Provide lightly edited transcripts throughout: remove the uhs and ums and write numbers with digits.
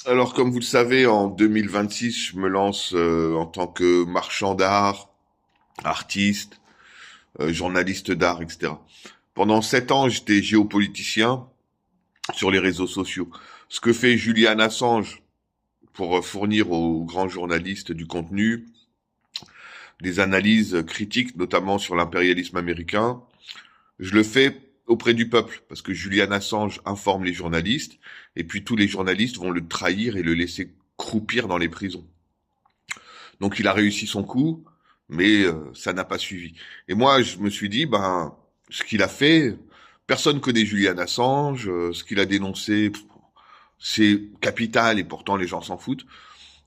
Alors, comme vous le savez, en 2026, je me lance en tant que marchand d'art, artiste, journaliste d'art, etc. Pendant 7 ans, j'étais géopoliticien sur les réseaux sociaux. Ce que fait Julian Assange pour fournir aux grands journalistes du contenu, des analyses critiques, notamment sur l'impérialisme américain, je le fais auprès du peuple, parce que Julian Assange informe les journalistes, et puis tous les journalistes vont le trahir et le laisser croupir dans les prisons. Donc il a réussi son coup, mais ça n'a pas suivi. Et moi, je me suis dit, ben, ce qu'il a fait, personne connaît Julian Assange, ce qu'il a dénoncé, c'est capital, et pourtant les gens s'en foutent.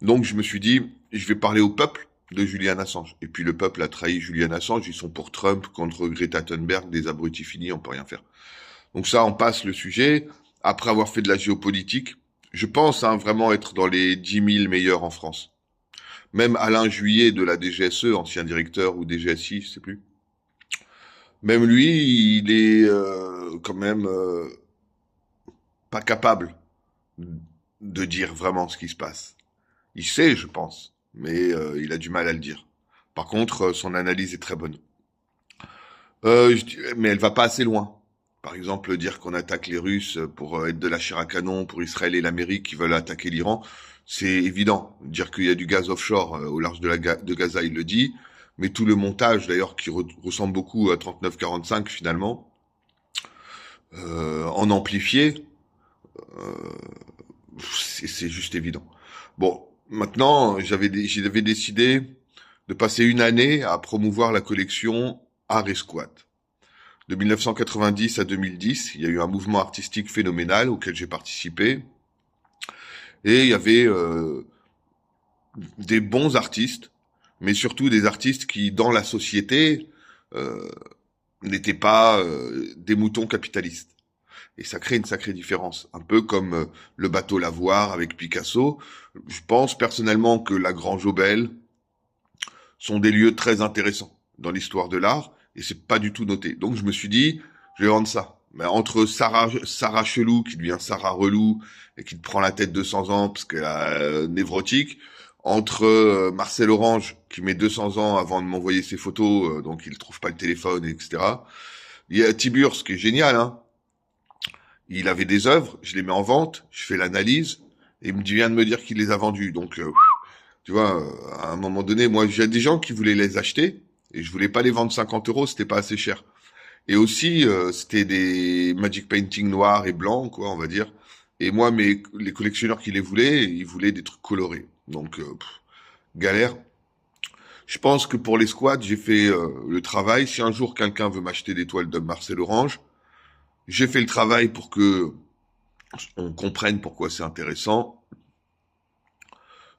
Donc je me suis dit, je vais parler au peuple de Julian Assange. Et puis le peuple a trahi Julian Assange, ils sont pour Trump contre Greta Thunberg, des abrutis finis, on peut rien faire. Donc ça, on passe le sujet. Après avoir fait de la géopolitique, je pense vraiment être dans les 10 000 meilleurs en France. Même Alain Juillet de la DGSE, ancien directeur ou DGSI, je sais plus. Même lui, il est quand même pas capable de dire vraiment ce qui se passe. Il sait, je pense, mais il a du mal à le dire. Par contre, son analyse est très bonne. Mais elle va pas assez loin. Par exemple, dire qu'on attaque les Russes pour être de la chair à canon pour Israël et l'Amérique qui veulent attaquer l'Iran, c'est évident. Dire qu'il y a du gaz offshore au large de Gaza, il le dit. Mais tout le montage, d'ailleurs, qui ressemble beaucoup à 39-45 finalement, en amplifié, c'est juste évident. Bon, maintenant, j'avais décidé de passer une année à promouvoir la collection Art et Squat. De 1990 à 2010, il y a eu un mouvement artistique phénoménal auquel j'ai participé. Et il y avait des bons artistes, mais surtout des artistes qui, dans la société, euh, n'étaient pas des moutons capitalistes. Et ça crée une sacrée différence. Un peu comme le bateau Lavoir avec Picasso. Je pense personnellement que la Grange Jaubel sont des lieux très intéressants dans l'histoire de l'art, et c'est pas du tout noté. Donc je me suis dit, je vais vendre ça. Mais entre Sarah Chelou, qui devient Sarah Relou, et qui te prend la tête 200 ans parce qu'elle est névrotique, entre Marcel Orange, qui met 200 ans avant de m'envoyer ses photos, donc il trouve pas le téléphone, etc. Il y a Tiburce, qui est génial, hein. Il avait des œuvres, je les mets en vente, je fais l'analyse, et il me vient de me dire qu'il les a vendues. Donc, tu vois, à un moment donné, moi, j'ai des gens qui voulaient les acheter, et je voulais pas les vendre 50 euros, c'était pas assez cher. Et aussi, c'était des magic painting noirs et blancs, quoi, on va dire. Et moi, les collectionneurs qui les voulaient, ils voulaient des trucs colorés. Donc, galère. Je pense que pour les squats, j'ai fait le travail. Si un jour quelqu'un veut m'acheter des toiles de Marcel Orange, j'ai fait le travail pour que on comprenne pourquoi c'est intéressant.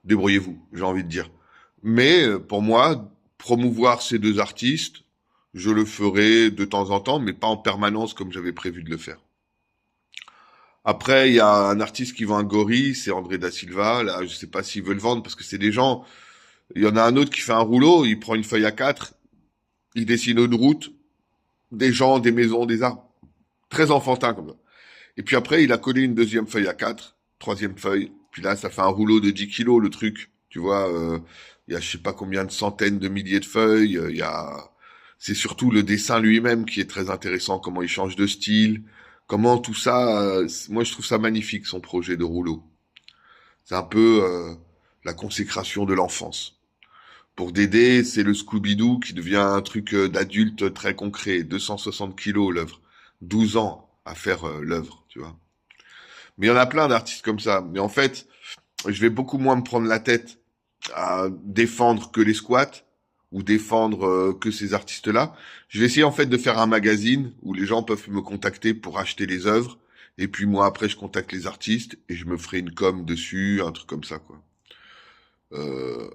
Débrouillez-vous, j'ai envie de dire. Mais pour moi, promouvoir ces deux artistes, je le ferai de temps en temps, mais pas en permanence comme j'avais prévu de le faire. Après, il y a un artiste qui vend un gorille, c'est André Da Silva. Là, je sais pas s'il veut le vendre parce que c'est des gens. Il y en a un autre qui fait un rouleau, il prend une feuille A4, il dessine une route, des gens, des maisons, des arbres. Très enfantin comme ça. Et puis après, il a collé une deuxième feuille A4, troisième feuille. Puis là, ça fait un rouleau de 10 kilos, le truc. Tu vois, il y a je sais pas combien de centaines de milliers de feuilles. Il y a, c'est surtout le dessin lui-même qui est très intéressant. Comment il change de style, comment tout ça. Moi, je trouve ça magnifique son projet de rouleau. C'est un peu la consécration de l'enfance. Pour Dédé, c'est le Scooby-Doo qui devient un truc d'adulte très concret. 260 kilos l'œuvre, 12 ans à faire l'œuvre, tu vois. Mais il y en a plein d'artistes comme ça. Mais en fait, je vais beaucoup moins me prendre la tête à défendre que les squats ou défendre que ces artistes-là. Je vais essayer en fait de faire un magazine où les gens peuvent me contacter pour acheter les œuvres. Et puis moi après je contacte les artistes et je me ferai une com dessus, un truc comme ça quoi. Euh,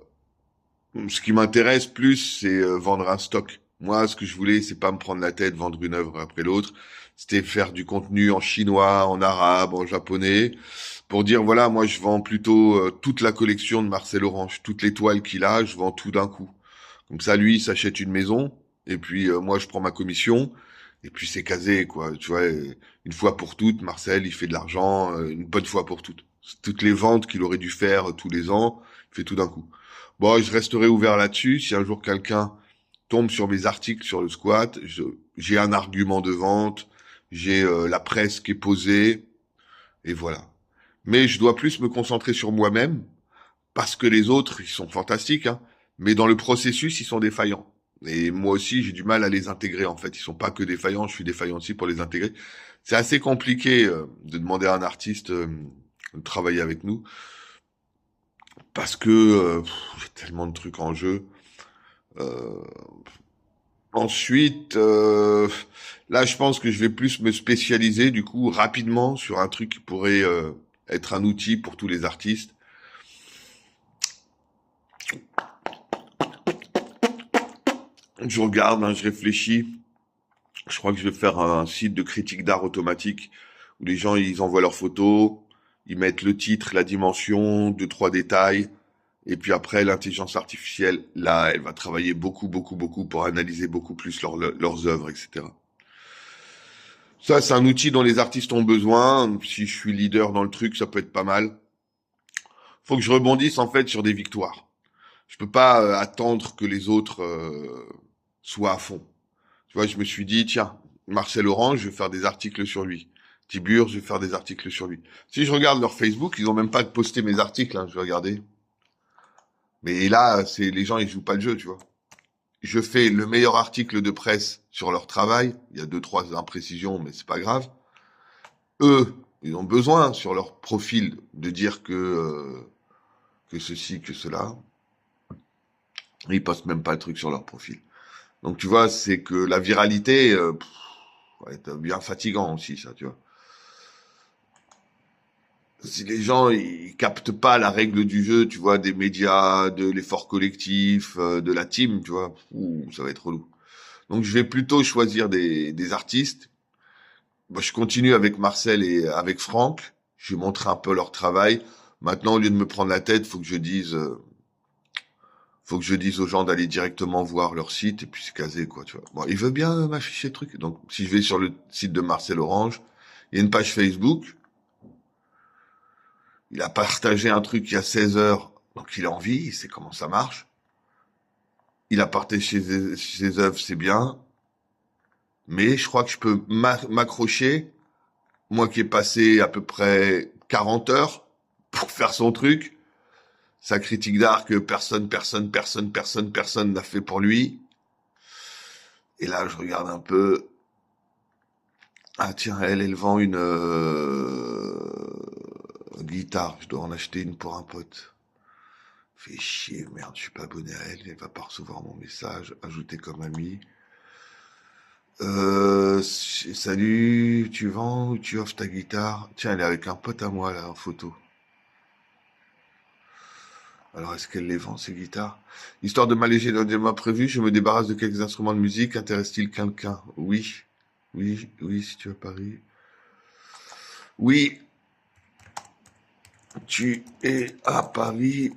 Ce qui m'intéresse plus c'est vendre un stock. Moi ce que je voulais c'est pas me prendre la tête, vendre une œuvre après l'autre. C'était faire du contenu en chinois, en arabe, en japonais pour dire voilà, moi je vends plutôt toute la collection de Marcel Orange, toutes les toiles qu'il a, je vends tout d'un coup. Comme ça, lui, il s'achète une maison, et puis moi je prends ma commission, et puis c'est casé, quoi. Tu vois, une fois pour toutes, Marcel, il fait de l'argent, une bonne fois pour toutes. Toutes les ventes qu'il aurait dû faire tous les ans, il fait tout d'un coup. Bon, je resterai ouvert là-dessus. Si un jour quelqu'un tombe sur mes articles sur le squat, j'ai un argument de vente, j'ai la presse qui est posée, et voilà. Mais je dois plus me concentrer sur moi-même, parce que les autres, ils sont fantastiques, hein, mais dans le processus, ils sont défaillants. Et moi aussi, j'ai du mal à les intégrer, en fait. Ils sont pas que défaillants, je suis défaillant aussi pour les intégrer. C'est assez compliqué de demander à un artiste de travailler avec nous, parce que j'ai tellement de trucs en jeu. Euh, Ensuite, là, je pense que je vais plus me spécialiser, du coup, rapidement sur un truc qui pourrait être un outil pour tous les artistes. Je regarde, hein, je réfléchis. Je crois que je vais faire un site de critique d'art automatique où les gens, ils envoient leurs photos, ils mettent le titre, la dimension, deux, trois détails. Et puis après, l'intelligence artificielle, là, elle va travailler beaucoup, beaucoup, beaucoup pour analyser beaucoup plus leurs œuvres, etc. Ça, c'est un outil dont les artistes ont besoin. Si je suis leader dans le truc, ça peut être pas mal. Faut que je rebondisse en fait sur des victoires. Je peux pas attendre que les autres soient à fond. Tu vois, je me suis dit, tiens, Marcel Orange, je vais faire des articles sur lui. Tibur, je vais faire des articles sur lui. Si je regarde leur Facebook, ils ont même pas posté mes articles, hein, je vais regarder. Mais là, c'est les gens, ils jouent pas le jeu, tu vois. Je fais le meilleur article de presse sur leur travail. Il y a deux, trois imprécisions, mais c'est pas grave. Eux, ils ont besoin sur leur profil de dire que ceci, que cela. Ils postent même pas le truc sur leur profil. Donc tu vois, c'est que la viralité, ouais, c'est bien fatigant aussi, ça, tu vois. Si les gens ils captent pas la règle du jeu, tu vois, des médias, de l'effort collectif, de la team, tu vois, ça va être relou. Donc je vais plutôt choisir des artistes. Moi, je continue avec Marcel et avec Franck. Je vais montrer un peu leur travail. Maintenant, au lieu de me prendre la tête, faut que je dise aux gens d'aller directement voir leur site et puis c'est casé, quoi, tu vois. Bon, il veut bien m'afficher le truc. Donc, si je vais sur le site de Marcel Orange, il y a une page Facebook. Il a partagé un truc il y a 16 heures. Donc, il a envie, il sait comment ça marche. Il a partagé ses œuvres, c'est bien. Mais je crois que je peux m'accrocher, moi qui ai passé à peu près 40 heures pour faire son truc, sa critique d'art que personne n'a fait pour lui. Et là, je regarde un peu. Ah tiens, elle vend une guitare. Je dois en acheter une pour un pote. Fait chier, merde, je suis pas abonné à elle. Elle va pas recevoir mon message. Ajouter comme ami. Salut, tu vends ou tu offres ta guitare? Tiens, elle est avec un pote à moi là en photo. Alors, est-ce qu'elle les vend, ces guitares? Histoire de m'alléger d'un débat prévu, je me débarrasse de quelques instruments de musique. Intéresse-t-il quelqu'un? Oui. Oui, oui, si tu veux Paris. Oui, tu es à Paris.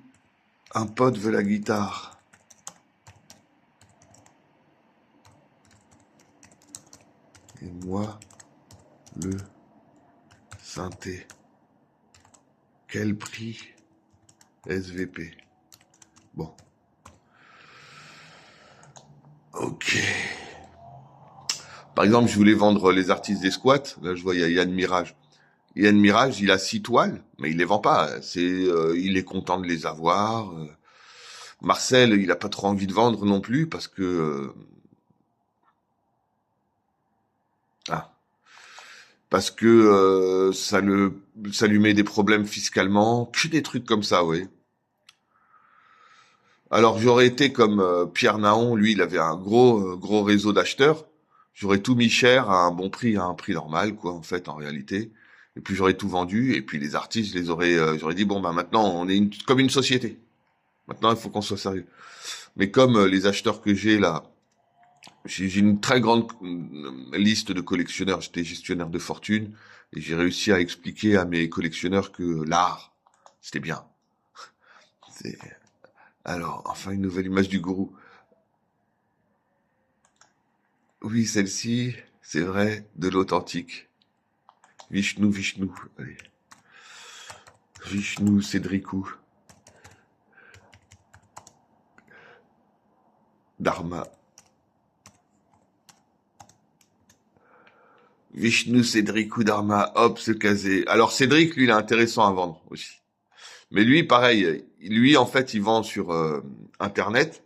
Un pote veut la guitare. Et moi, le synthé. Quel prix? SVP. Bon. Ok. Par exemple, je voulais vendre les artistes des squats. Là, je vois, il y a Yann Mirage. Yann Mirage, il a 6 toiles, mais il les vend pas. Il est content de les avoir. Marcel, il a pas trop envie de vendre non plus parce que ah, ça lui met des problèmes fiscalement, que des trucs comme ça, oui. Alors j'aurais été comme Pierre Naon, lui, il avait un gros réseau d'acheteurs. J'aurais tout mis cher à un bon prix, à un prix normal, quoi, en fait, en réalité. Et puis j'aurais tout vendu. Et puis les artistes, j'aurais dit bon, ben maintenant, on est comme une société. Maintenant, il faut qu'on soit sérieux. Mais comme les acheteurs que j'ai là, j'ai une très grande liste de collectionneurs. J'étais gestionnaire de fortune et j'ai réussi à expliquer à mes collectionneurs que l'art, c'était bien. C'est... Alors, enfin, une nouvelle image du gourou. Oui, celle-ci, c'est vrai, de l'authentique. Vishnu, Vishnu. Allez. Vishnu Cédricou. Dharma. Vishnu Cédricou Dharma. Hop, se caser. Alors Cédric, lui, il est intéressant à vendre aussi. Mais lui, pareil, lui, en fait, il vend sur Internet.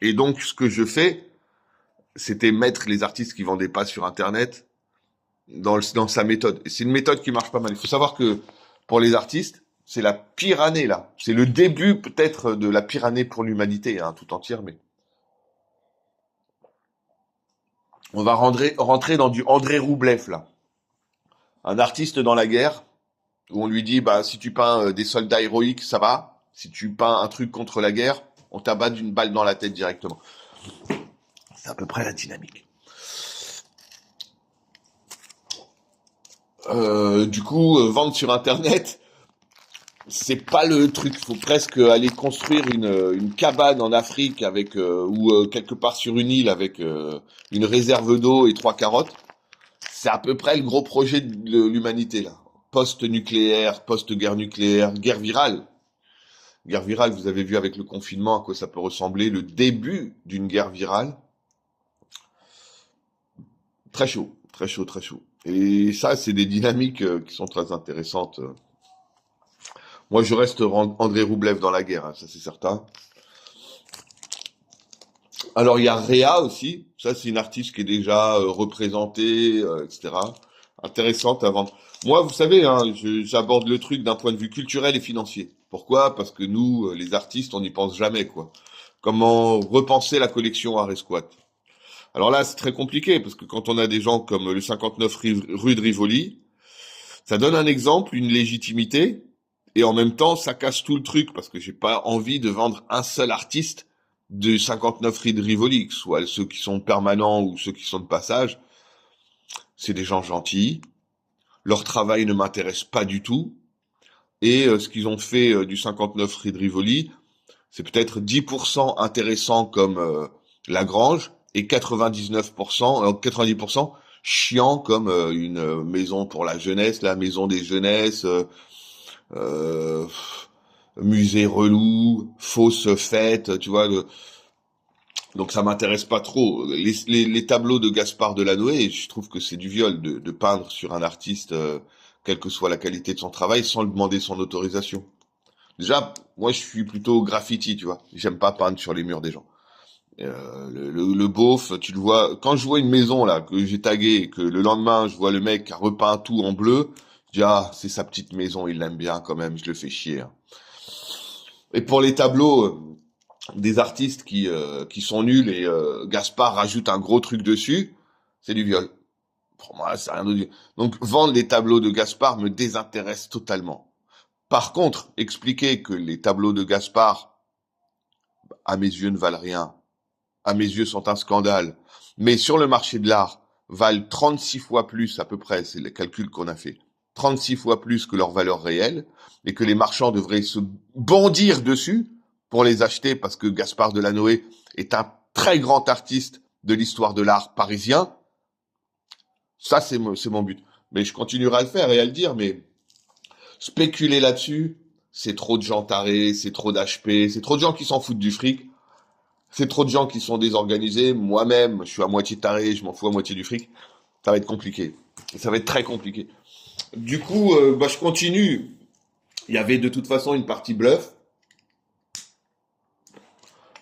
Et donc, ce que je fais, c'était mettre les artistes qui vendaient pas sur Internet dans sa méthode. Et c'est une méthode qui marche pas mal. Il faut savoir que pour les artistes, c'est la pire année, là. C'est le début, peut-être, de la pire année pour l'humanité, hein, tout entière, mais on va rentrer dans du André Roublev, là. Un artiste dans la guerre, où on lui dit, bah, si tu peins des soldats héroïques, ça va. Si tu peins un truc contre la guerre, on t'abat d'une balle dans la tête directement. C'est à peu près la dynamique. Du coup, vendre sur Internet, c'est pas le truc. Faut presque aller construire une cabane en Afrique avec ou quelque part sur une île avec une réserve d'eau et 3 carottes. C'est à peu près le gros projet de l'humanité là. Post-nucléaire, post-guerre nucléaire, guerre virale. Guerre virale, vous avez vu avec le confinement à quoi ça peut ressembler, le début d'une guerre virale. Très chaud, très chaud, très chaud. Et ça, c'est des dynamiques qui sont très intéressantes. Moi, je reste André Roublev dans la guerre, hein, ça c'est certain. Alors, il y a Réa aussi. Ça, c'est une artiste qui est déjà représentée, etc. Intéressante à vendre. Moi, vous savez, hein, j'aborde le truc d'un point de vue culturel et financier. Pourquoi? Parce que nous, les artistes, on n'y pense jamais, quoi. Comment repenser la collection Art et Squat? Alors là, c'est très compliqué, parce que quand on a des gens comme le 59 rue de Rivoli, ça donne un exemple, une légitimité, et en même temps, ça casse tout le truc, parce que j'ai pas envie de vendre un seul artiste de 59 rue de Rivoli, que ce soit ceux qui sont permanents ou ceux qui sont de passage. C'est des gens gentils, leur travail ne m'intéresse pas du tout, et ce qu'ils ont fait du 59 rue de Rivoli, c'est peut-être 10% intéressant comme Lagrange, et 90% chiant comme une maison pour la jeunesse, la maison des jeunesses, euh, musée relou, fausse fête, tu vois. Donc ça m'intéresse pas trop. Les tableaux de Gaspard Delanoë, je trouve que c'est du viol de peindre sur un artiste, quelle que soit la qualité de son travail, sans lui demander son autorisation. Déjà, moi je suis plutôt graffiti, tu vois. J'aime pas peindre sur les murs des gens. Le beauf, tu le vois. Quand je vois une maison là que j'ai taguée et que le lendemain je vois le mec qui a repeint tout en bleu, je dis ah c'est sa petite maison, il l'aime bien quand même, je le fais chier, hein. Et pour les tableaux des artistes qui sont nuls et Gaspard rajoute un gros truc dessus, c'est du viol. Pour moi, c'est rien d'autre. Donc vendre les tableaux de Gaspard me désintéresse totalement. Par contre, expliquer que les tableaux de Gaspard, à mes yeux, ne valent rien, à mes yeux, sont un scandale, mais sur le marché de l'art, valent 36 fois plus à peu près, c'est le calcul qu'on a fait, 36 fois plus que leur valeur réelle, et que les marchands devraient se bondir dessus pour les acheter parce que Gaspard Delanoë est un très grand artiste de l'histoire de l'art parisien. Ça, c'est mon but. Mais je continuerai à le faire et à le dire, mais spéculer là-dessus, c'est trop de gens tarés, c'est trop d'HP, c'est trop de gens qui s'en foutent du fric. C'est trop de gens qui sont désorganisés. Moi-même, je suis à moitié taré, je m'en fous à moitié du fric. Ça va être compliqué. Ça va être très compliqué. Du coup, je continue. Il y avait de toute façon une partie bluff,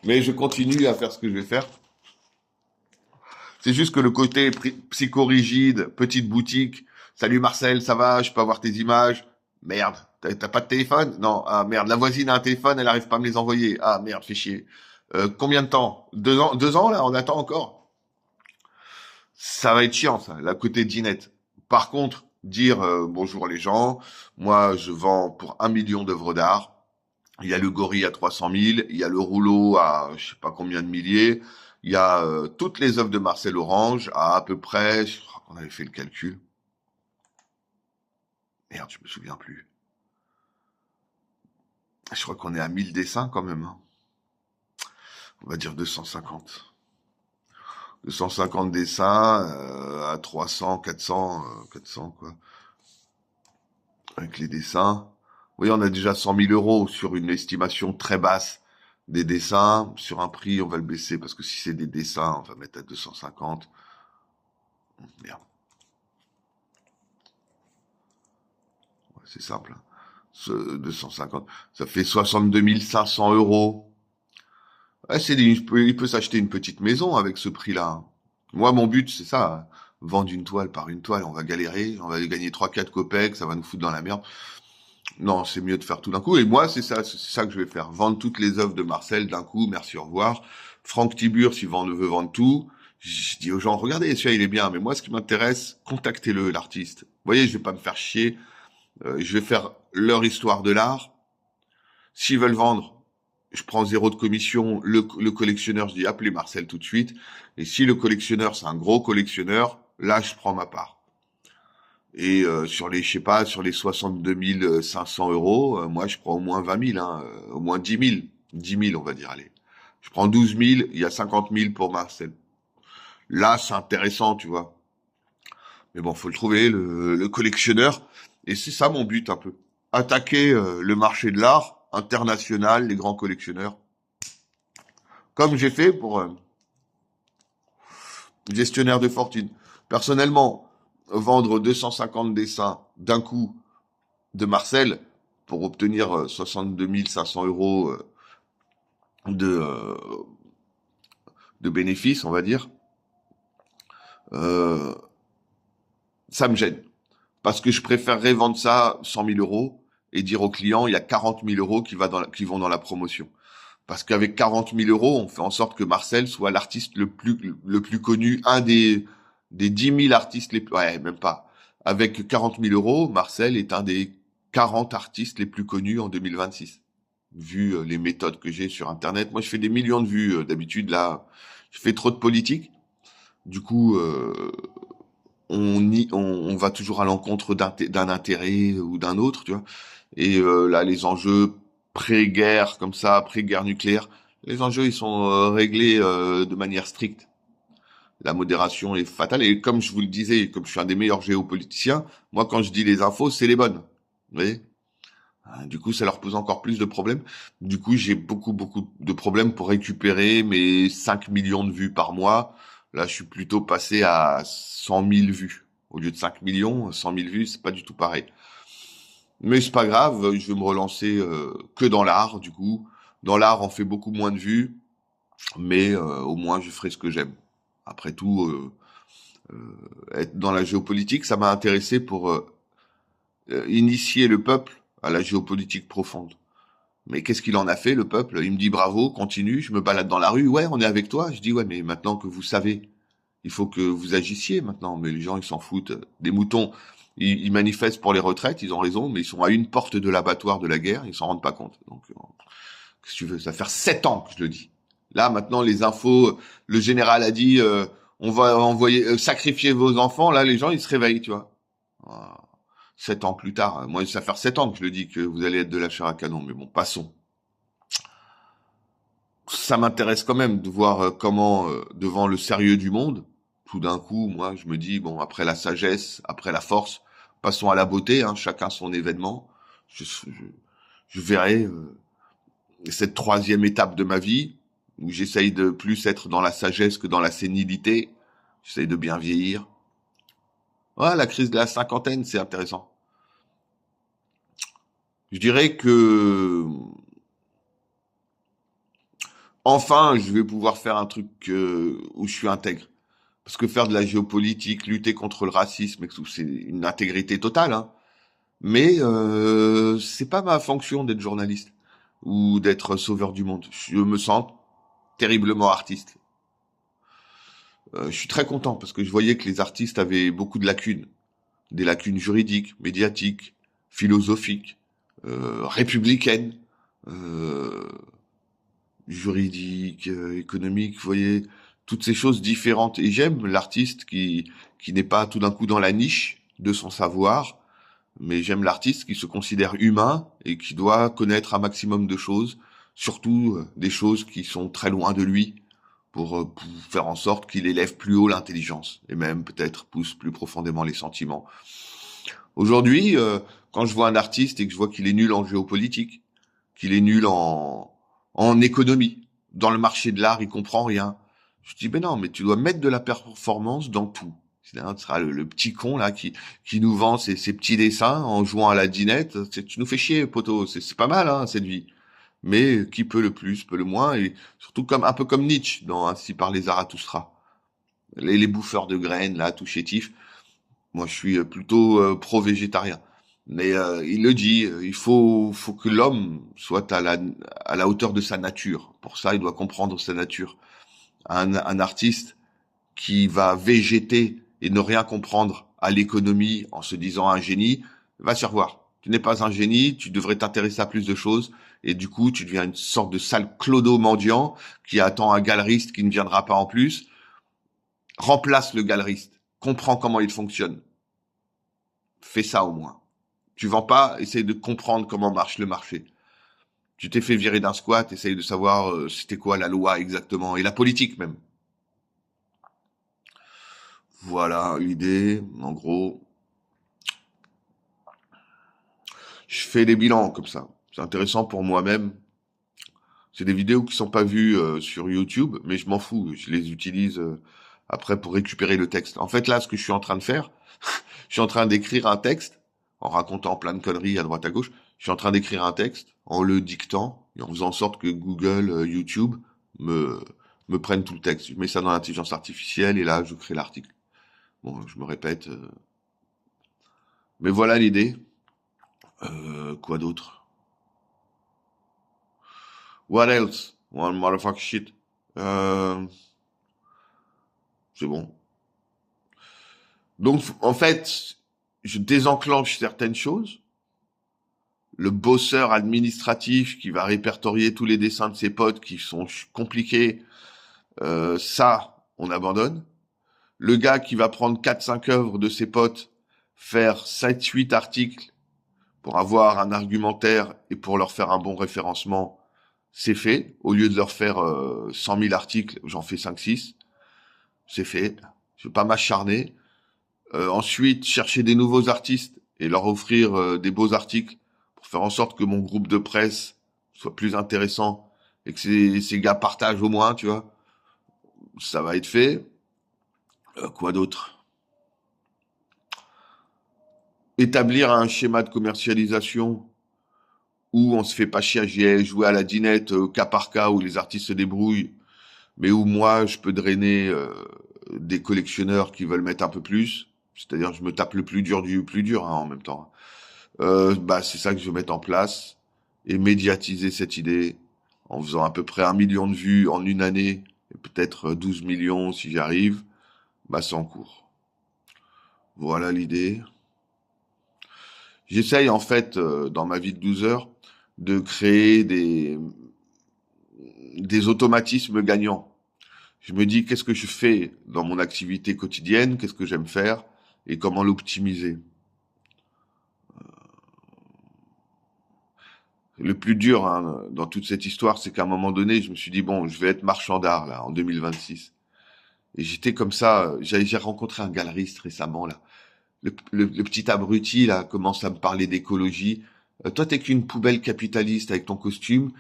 mais je continue à faire ce que je vais faire. C'est juste que le côté psychorigide, petite boutique. Salut Marcel, ça va? Je peux avoir tes images? Merde, t'as pas de téléphone? Non, ah merde, la voisine a un téléphone, elle arrive pas à me les envoyer. Ah merde, fais chier. Combien de temps? 2 ans, 2 ans là, on attend encore. Ça va être chiant, ça, la côté dinette. Par contre, dire bonjour les gens, moi je vends pour 1 million d'œuvres d'art. Il y a le gorille à 300 000, il y a le rouleau à je sais pas combien de milliers, il y a toutes les œuvres de Marcel Orange à peu près, je crois qu'on avait fait le calcul. Merde, je me souviens plus. Je crois qu'on est à 1000 dessins quand même, hein. On va dire 250. 250 dessins à 300, 400, 400 quoi. Avec les dessins. voyez, on a déjà 100 000 € sur une estimation très basse des dessins. Sur un prix, on va le baisser parce que si c'est des dessins, on va mettre à 250. Merde. Ouais, c'est simple, hein. 250. Ça fait 62 500 €. Ouais, il peut s'acheter une petite maison avec ce prix-là, hein. Moi, mon but, c'est ça, hein. Vendre une toile par une toile, on va galérer, on va gagner 3-4 copecs, ça va nous foutre dans la merde. Non, c'est mieux de faire tout d'un coup. Et moi, c'est ça que je vais faire. Vendre toutes les œuvres de Marcel d'un coup, merci, au revoir. Franck Tibur, s'il veut vendre tout, je dis aux gens, regardez, celui-là, il est bien, mais moi, ce qui m'intéresse, contactez-le, l'artiste. Vous voyez, je vais pas me faire chier. Je vais faire leur histoire de l'art. S'ils veulent vendre, je prends 0 de commission. Le collectionneur, je dis, appelez Marcel tout de suite. Et si le collectionneur, c'est un gros collectionneur, là, je prends ma part. Et sur les, je sais pas, sur les 62 500 €, moi, je prends au moins 20 000, hein, au moins 10 000. 10 000, on va dire, allez. Je prends 12 000, il y a 50 000 pour Marcel. Là, c'est intéressant, tu vois. Mais bon, faut le trouver, le collectionneur. Et c'est ça mon but, un peu. Attaquer le marché de l'art international, les grands collectionneurs. Comme j'ai fait pour gestionnaire de fortune. Personnellement, vendre 250 dessins d'un coup de Marcel pour obtenir 62 500 € de, euh, de bénéfices, on va dire, euh, ça me gêne. Parce que je préférerais vendre ça 100 000 € et dire aux clients, il y a 40 000 € qui vont dans la promotion. Parce qu'avec 40 000 €, on fait en sorte que Marcel soit l'artiste le plus connu, un des 10 000 artistes les plus, ouais, même pas. Avec 40 000 €, Marcel est un des 40 artistes les plus connus en 2026. Vu les méthodes que j'ai sur Internet. Moi, je fais des millions de vues d'habitude. Là, je fais trop de politique. Du coup, on va toujours à l'encontre d'un intérêt ou d'un autre, tu vois. Et là, les enjeux pré-guerre, comme ça, pré-guerre nucléaire, les enjeux, ils sont réglés de manière stricte. La modération est fatale. Et comme je vous le disais, comme je suis un des meilleurs géopoliticiens, moi, quand je dis les infos, c'est les bonnes. Vous voyez? Du coup, ça leur pose encore plus de problèmes. Du coup, j'ai beaucoup de problèmes pour récupérer mes 5 millions de vues par mois. Là, je suis plutôt passé à 100 000 vues. Au lieu de 5 millions, 100 000 vues, c'est pas du tout pareil. Mais c'est pas grave, je vais me relancer que dans l'art, du coup. Dans l'art, on fait beaucoup moins de vues, mais au moins, je ferai ce que j'aime. Après tout, être dans la géopolitique, ça m'a intéressé pour initier le peuple à la géopolitique profonde. Mais qu'est-ce qu'il en a fait, le peuple? Il me dit bravo, continue, je me balade dans la rue, ouais, on est avec toi. Je dis ouais, mais maintenant que vous savez, il faut que vous agissiez maintenant. Mais les gens, ils s'en foutent. Des moutons, ils manifestent pour les retraites, ils ont raison, mais ils sont à une porte de l'abattoir de la guerre, ils s'en rendent pas compte. Donc, qu'est-ce que tu veux? Ça fait 7 ans que je le dis. Là, maintenant, les infos, le général a dit, on va envoyer, sacrifier vos enfants. Là, les gens, ils se réveillent, tu vois. Ah. 7 ans plus tard. Moi, ça fait 7 ans que je le dis que vous allez être de la chair à canon. Mais bon, passons. Ça m'intéresse quand même de voir comment, devant le sérieux du monde, tout d'un coup, moi, je me dis, bon, après la sagesse, après la force, passons à la beauté, hein, chacun son événement. Je verrai cette troisième étape de ma vie, où j'essaye de plus être dans la sagesse que dans la sénilité. J'essaye de bien vieillir. Ouais, la crise de la cinquantaine, c'est intéressant. Je dirais que enfin, je vais pouvoir faire un truc où je suis intègre. Parce que faire de la géopolitique, lutter contre le racisme, et tout, c'est une intégrité totale, hein. Mais c'est pas ma fonction d'être journaliste ou d'être sauveur du monde. Je me sens terriblement artiste. Je suis très content parce que je voyais que les artistes avaient beaucoup de lacunes. Des lacunes juridiques, médiatiques, philosophiques, républicaines, euh, juridiques, économiques, vous voyez, toutes ces choses différentes. Et j'aime l'artiste qui n'est pas tout d'un coup dans la niche de son savoir, mais j'aime l'artiste qui se considère humain et qui doit connaître un maximum de choses, surtout des choses qui sont très loin de lui, pour faire en sorte qu'il élève plus haut l'intelligence et même peut-être pousse plus profondément les sentiments. Aujourd'hui, quand je vois un artiste et que je vois qu'il est nul en géopolitique, qu'il est nul en économie, dans le marché de l'art, il comprend rien. Je dis, ben non, mais tu dois mettre de la performance dans tout. Tu seras le petit con là qui nous vend ses petits dessins en jouant à la dinette. Tu nous fais chier, poteau. C'est pas mal, hein, cette vie. Mais qui peut le plus, peut le moins, et surtout comme un peu comme Nietzsche dans Ainsi parlait Zarathustra. Les bouffeurs de graines là, tout chétifs. Moi, je suis plutôt pro-végétarien. Mais il le dit, faut que l'homme soit à la hauteur de sa nature. Pour ça, il doit comprendre sa nature. Un artiste qui va végéter et ne rien comprendre à l'économie en se disant un génie, va se revoir. Tu n'es pas un génie, tu devrais t'intéresser à plus de choses. Et du coup, tu deviens une sorte de sale clodo mendiant qui attend un galeriste qui ne viendra pas en plus. Remplace le galeriste. Comprends comment il fonctionne. Fais ça au moins. Tu vends pas, essaye de comprendre comment marche le marché. Tu t'es fait virer d'un squat, essaye de savoir c'était quoi la loi exactement, et la politique même. Voilà l'idée, en gros. Je fais des bilans comme ça. C'est intéressant pour moi-même. C'est des vidéos qui sont pas vues sur YouTube, mais je m'en fous. Je les utilise après pour récupérer le texte. En fait, là, ce que je suis en train de faire, je suis en train d'écrire un texte en racontant plein de conneries à droite à gauche. Je suis en train d'écrire un texte en le dictant et en faisant en sorte que Google, YouTube me me prennent tout le texte. Je mets ça dans l'intelligence artificielle et là, je crée l'article. Bon, je me répète, mais voilà l'idée. Quoi d'autre? What else? One motherfucker shit. Euh, c'est bon. Donc, en fait, je désenclenche certaines choses. Le bosseur administratif qui va répertorier tous les dessins de ses potes qui sont compliqués, ça, on abandonne. Le gars qui va prendre 4-5 œuvres de ses potes, faire 7-8 articles pour avoir un argumentaire et pour leur faire un bon référencement, c'est fait. Au lieu de leur faire 100 000 articles, j'en fais 5-6. C'est fait. Je vais pas m'acharner. Ensuite, chercher des nouveaux artistes et leur offrir des beaux articles pour faire en sorte que mon groupe de presse soit plus intéressant et que ces gars partagent au moins, tu vois. Ça va être fait. Quoi d'autre? Établir un schéma de commercialisation où on se fait pas chier à jouer à la dinette au cas par cas, où les artistes se débrouillent, mais où moi, je peux drainer des collectionneurs qui veulent mettre un peu plus. C'est-à-dire, je me tape le plus dur du plus dur hein, en même temps. Bah, c'est ça que je vais mettre en place et médiatiser cette idée en faisant à peu près 1 million de vues en une année et peut-être 12 millions si j'y arrive. Bah, c'est en cours. Voilà l'idée. J'essaye en fait, dans ma vie de 12 heures, de créer des automatismes gagnants. Je me dis qu'est-ce que je fais dans mon activité quotidienne, qu'est-ce que j'aime faire et comment l'optimiser. Le plus dur hein, dans toute cette histoire, c'est qu'à un moment donné, je me suis dit bon, je vais être marchand d'art là en 2026. Et j'étais comme ça. J'ai rencontré un galeriste récemment là. Le petit abruti là commence à me parler d'écologie. Toi, t'es qu'une poubelle capitaliste avec ton costume.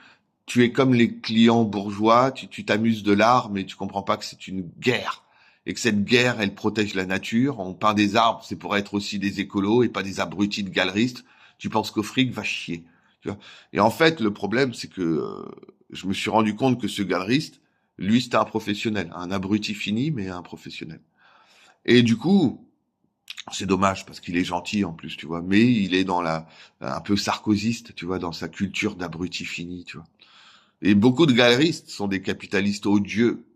Tu es comme les clients bourgeois. Tu t'amuses de l'art, mais tu comprends pas que c'est une guerre et que cette guerre, elle protège la nature. On peint des arbres, c'est pour être aussi des écolos et pas des abrutis de galeristes. Tu penses qu'au fric va chier. Tu vois. Et en fait, le problème, c'est que je me suis rendu compte que ce galeriste, lui, c'était un professionnel, un abruti fini, mais un professionnel. Et du coup, c'est dommage parce qu'il est gentil en plus, tu vois, mais il est dans un peu sarkozyste, tu vois, dans sa culture d'abruti fini, tu vois. Et beaucoup de galeristes sont des capitalistes odieux.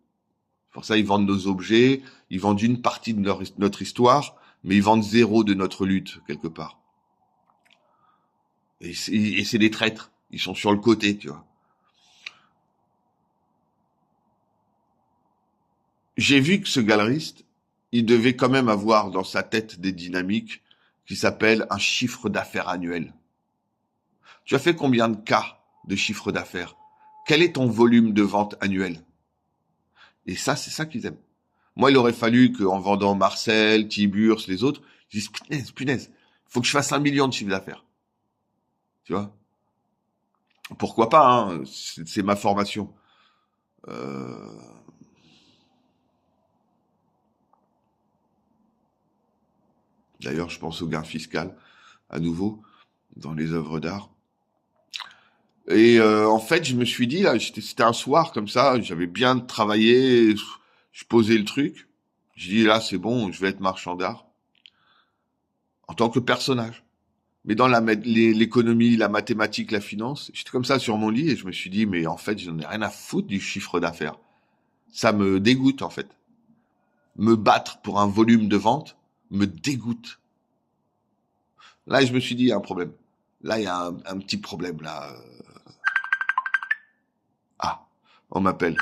Pour ça, ils vendent nos objets, ils vendent une partie de notre histoire, mais ils vendent zéro de notre lutte, quelque part. Et c'est des traîtres. Ils sont sur le côté, tu vois. J'ai vu que ce galeriste, il devait quand même avoir dans sa tête des dynamiques qui s'appellent un chiffre d'affaires annuel. Tu as fait combien de cas de chiffre d'affaires? Quel est ton volume de vente annuel? Et ça, c'est ça qu'ils aiment. Moi, il aurait fallu qu'en vendant Marcel, Tiburce, les autres, ils disent, punaise, punaise, Faut que je fasse 1 million de chiffre d'affaires. Tu vois? Pourquoi pas, hein, c'est ma formation. Euh, D'ailleurs, je pense au gain fiscal, à nouveau, dans les œuvres d'art. Et en fait, je me suis dit, là, c'était un soir comme ça, j'avais bien travaillé, je posais le truc. Je dis, là, c'est bon, je vais être marchand d'art, en tant que personnage. Mais dans l'économie, la mathématique, la finance, j'étais comme ça sur mon lit et je me suis dit, mais en fait, j'en ai rien à foutre du chiffre d'affaires. Ça me dégoûte, en fait. Me battre pour un volume de vente me dégoûte. Là, je me suis dit, il y a un problème. Là, il y a un petit problème, là. Ah, on m'appelle.